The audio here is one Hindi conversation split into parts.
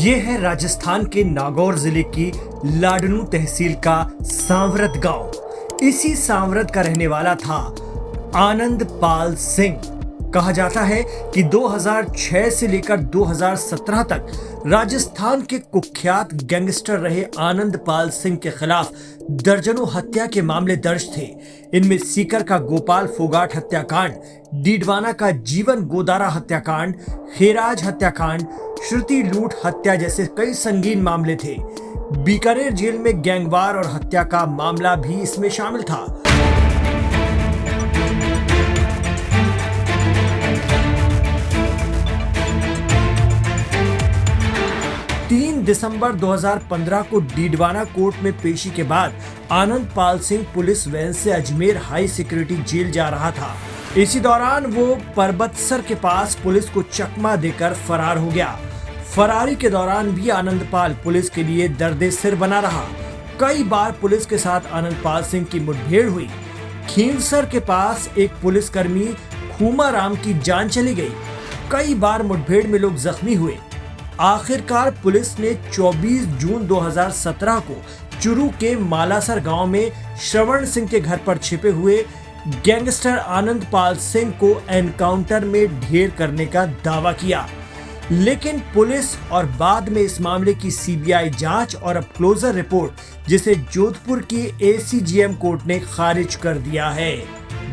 ये है राजस्थान के नागौर जिले की लाडनू तहसील का सांवरत गांव। इसी सांवरत का रहने वाला था आनंद पाल सिंह। कहा जाता है कि 2006 से लेकर 2017 तक राजस्थान के कुख्यात गैंगस्टर रहे आनंद पाल सिंह के खिलाफ दर्जनों हत्या के मामले दर्ज थे। इनमें सीकर का गोपाल फोगाट हत्याकांड, डीडवाना का जीवन गोदारा हत्याकांड, खेराज हत्याकांड, श्रुति लूट हत्या जैसे कई संगीन मामले थे। बीकानेर जेल में गैंगवार और हत्या का मामला भी इसमें शामिल था। 3 दिसंबर 2015 को डीडवाना कोर्ट में पेशी के बाद आनंद पाल सिंह पुलिस वैन से अजमेर हाई सिक्योरिटी जेल जा रहा था। इसी दौरान वो परबतसर के पास पुलिस को चकमा देकर फरार हो गया। फरारी के दौरान भी आनंद पाल पुलिस के लिए दर्दे सिर बना रहा। कई बार पुलिस के साथ आनंद पाल सिंह की मुठभेड़ हुई। खींवसर के पास एक पुलिसकर्मी खूमाराम की जान चली गई। कई बार मुठभेड़ में लोग जख्मी हुए। आखिरकार पुलिस ने 24 जून 2017 को चुरू के मालासर गांव में श्रवण सिंह के घर पर छिपे हुए गैंगस्टर आनंद पाल सिंह को एनकाउंटर में ढेर करने का दावा किया, लेकिन पुलिस और बाद में इस मामले की सीबीआई जांच और अब क्लोजर रिपोर्ट जिसे जोधपुर की एसीजीएम कोर्ट ने खारिज कर दिया है।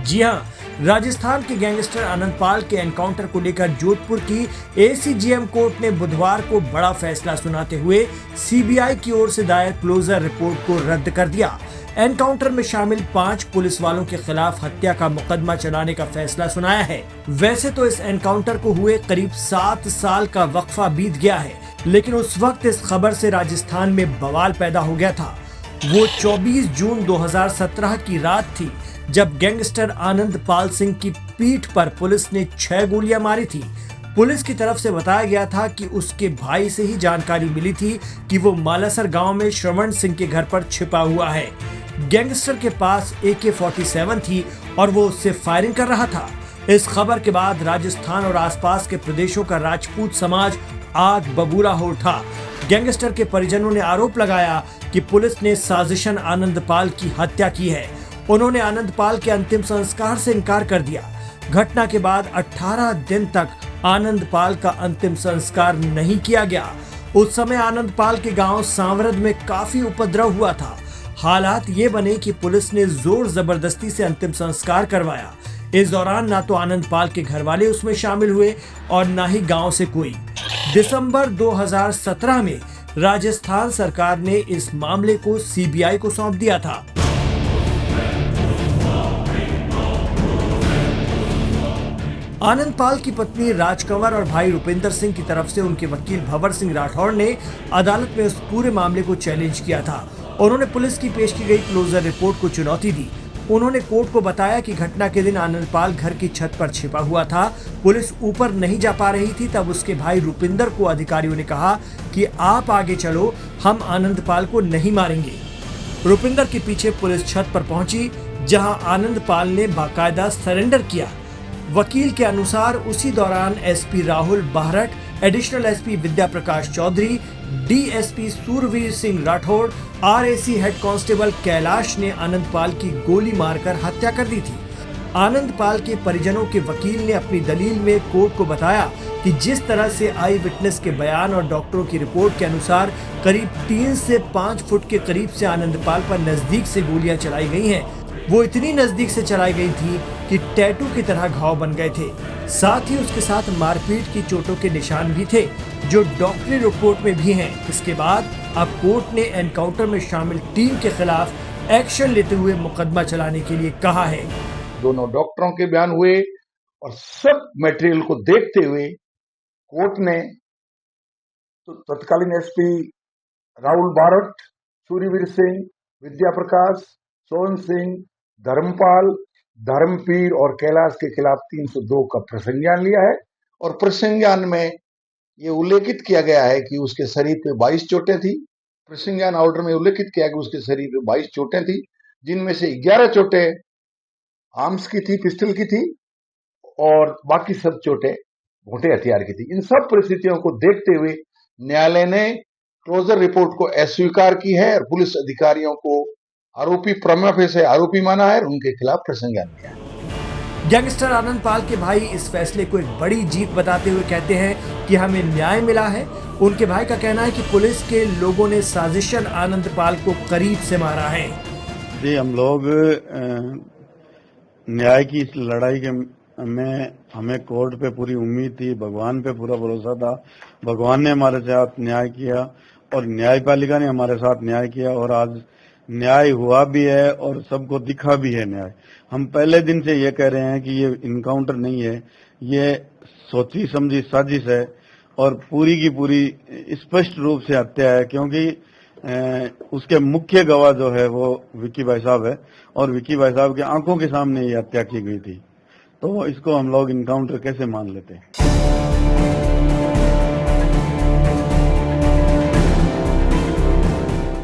जी हां, राजस्थान के गैंगस्टर आनंद पाल के एनकाउंटर को लेकर जोधपुर की एसीजीएम कोर्ट ने बुधवार को बड़ा फैसला सुनाते हुए सीबीआई की ओर से दायर क्लोजर रिपोर्ट को रद्द कर दिया। एनकाउंटर में शामिल 5 पुलिस वालों के खिलाफ हत्या का मुकदमा चलाने का फैसला सुनाया है। वैसे तो इस एनकाउंटर को हुए करीब 7 साल का वक्फा बीत गया है, लेकिन उस वक्त इस खबर से राजस्थान में बवाल पैदा हो गया था। वो 24 जून 2017 की रात थी जब गैंगस्टर आनंद पाल सिंह की पीठ पर पुलिस ने 6 गोलियां मारी थी। पुलिस की तरफ से बताया गया था कि उसके भाई से ही जानकारी मिली थी कि वो मालासर गांव में श्रवण सिंह के घर पर छिपा हुआ है। गैंगस्टर के पास AK-47 थी और वो उससे फायरिंग कर रहा था। इस खबर के बाद राजस्थान और आसपास के प्रदेशों का राजपूत समाज आग बबूला हो उठा। गैंगस्टर के परिजनों ने आरोप लगाया कि पुलिस ने साजिशन आनंद पाल की हत्या की है। उन्होंने आनंद पाल के अंतिम संस्कार से इनकार कर दिया। घटना के बाद 18 दिन तक आनंद पाल का अंतिम संस्कार नहीं किया गया। उस समय आनंद पाल के गांव सांवरत में काफी उपद्रव हुआ था। हालात ये बने कि पुलिस ने जोर जबरदस्ती से अंतिम संस्कार करवाया। इस दौरान ना तो आनंद पाल के घर वाले उसमें शामिल हुए और ना ही गांव से कोई। दिसंबर 2017 में राजस्थान सरकार ने इस मामले को सीबीआई को सौंप दिया था। आनंद पाल की पत्नी राजकंवर और भाई रुपिंदर सिंह की तरफ से उनके वकील भंवर सिंह राठौड़ ने अदालत में उस पूरे मामले को चैलेंज किया था। उन्होंने पुलिस की पेश की गई क्लोजर रिपोर्ट को चुनौती दी। उन्होंने कोर्ट को बताया कि घटना के दिन आनंद पाल घर की छत पर छिपा हुआ था। पुलिस ऊपर नहीं जा पा रही थी, तब उसके भाई रुपिंदर को अधिकारियों ने कहा कि आप आगे चलो, हम आनंद पाल को नहीं मारेंगे। रुपिंदर के पीछे पुलिस छत पर पहुंची, जहां आनंद पाल ने बाकायदा सरेंडर किया। वकील के अनुसार उसी दौरान SP Rahul Barhat, additional SP Vidya Prakash Chaudhary, DSP Surveer Singh Rathore, RAC head constable Kailash ने आनंद पाल की गोली मारकर हत्या कर दी थी। आनंद पाल के परिजनों के वकील ने अपनी दलील में कोर्ट को बताया कि जिस तरह से आई विटनेस के बयान और डॉक्टरों की रिपोर्ट के अनुसार करीब 3 से 5 फुट के करीब से आनंद पाल पर नजदीक से गोलियां चलाई गई हैं। वो इतनी नजदीक से चलाई गई थी कि टैटू की तरह घाव बन गए थे। साथ ही उसके साथ मारपीट की चोटों के निशान भी थे, जो डॉक्टरी रिपोर्ट में भी हैं। इसके बाद अब कोर्ट ने एनकाउंटर में शामिल टीम के खिलाफ एक्शन लेते हुए मुकदमा चलाने के लिए कहा है। दोनों डॉक्टरों के बयान हुए और सब मटेरियल को देखते हुए कोर्ट ने तो तत्कालीन एसपी राहुल बारट, सूर्यवीर सिंह, विद्या प्रकाश, सोहन सिंह, धर्मपाल, धर्मपीर और कैलाश के खिलाफ 302 का प्रसंज्ञान लिया है। और प्रसंज्ञान में ये उल्लेखित किया गया है कि उसके शरीर पे 22 चोटें थी। प्रसंज्ञान ऑर्डर में उल्लेखित किया कि उसके शरीर पे 22 चोटें थी, जिनमें से 11 चोटें आर्म्स की थी, पिस्टल की थी, और बाकी सब चोटें मोटे हथियार की थी। इन सब परिस्थितियों को देखते हुए न्यायालय ने क्लोजर रिपोर्ट को अस्वीकार की है और पुलिस अधिकारियों को आरोपी प्रमा फेसी आरोपी माना है और उनके खिलाफ प्रसंज्ञान किया है। गैंगस्टर आनंद पाल के भाई इस फैसले को एक बड़ी जीत बताते हुए कहते हैं कि हमें न्याय मिला है। उनके भाई का कहना है कि पुलिस के लोगों ने साजिशन आनंद पाल को करीब से मारा है। जी, हम लोग न्याय की इस लड़ाई के में हमें कोर्ट पे पूरी उम्मीद थी, भगवान पे पूरा भरोसा था। भगवान ने हमारे साथ न्याय किया और न्यायपालिका ने हमारे साथ न्याय किया और आज न्याय हुआ भी है और सबको दिखा भी है न्याय। हम पहले दिन से ये कह रहे हैं कि ये इनकाउंटर नहीं है, ये सोची समझी साजिश है और पूरी की पूरी स्पष्ट रूप से हत्या है, क्योंकि उसके मुख्य गवाह जो है वो विक्की भाई साहब है और विक्की भाई साहब के आंखों के सामने ये हत्या की गई थी। तो इसको हम लोग इनकाउंटर कैसे मान लेते हैं।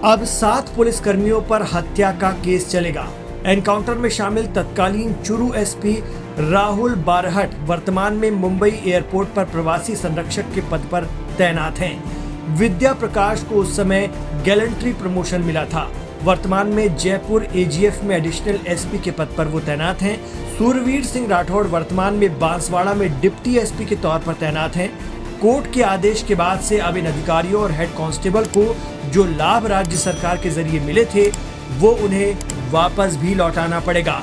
अब 7 पुलिसकर्मियों पर हत्या का केस चलेगा। एनकाउंटर में शामिल तत्कालीन चुरू एसपी राहुल बारहट वर्तमान में मुंबई एयरपोर्ट पर प्रवासी संरक्षक के पद पर तैनात हैं। विद्या प्रकाश को उस समय गैलेंट्री प्रमोशन मिला था। वर्तमान में जयपुर एजीएफ में एडिशनल एसपी के पद पर वो तैनात हैं। सूरवीर सिंह राठौड़ वर्तमान में बांसवाड़ा में डिप्टी एसपी के तौर पर तैनात हैं। कोर्ट के आदेश के बाद से अब इन अधिकारियों और हेड कांस्टेबल को जो लाभ राज्य सरकार के जरिए मिले थे वो उन्हें वापस भी लौटाना पड़ेगा।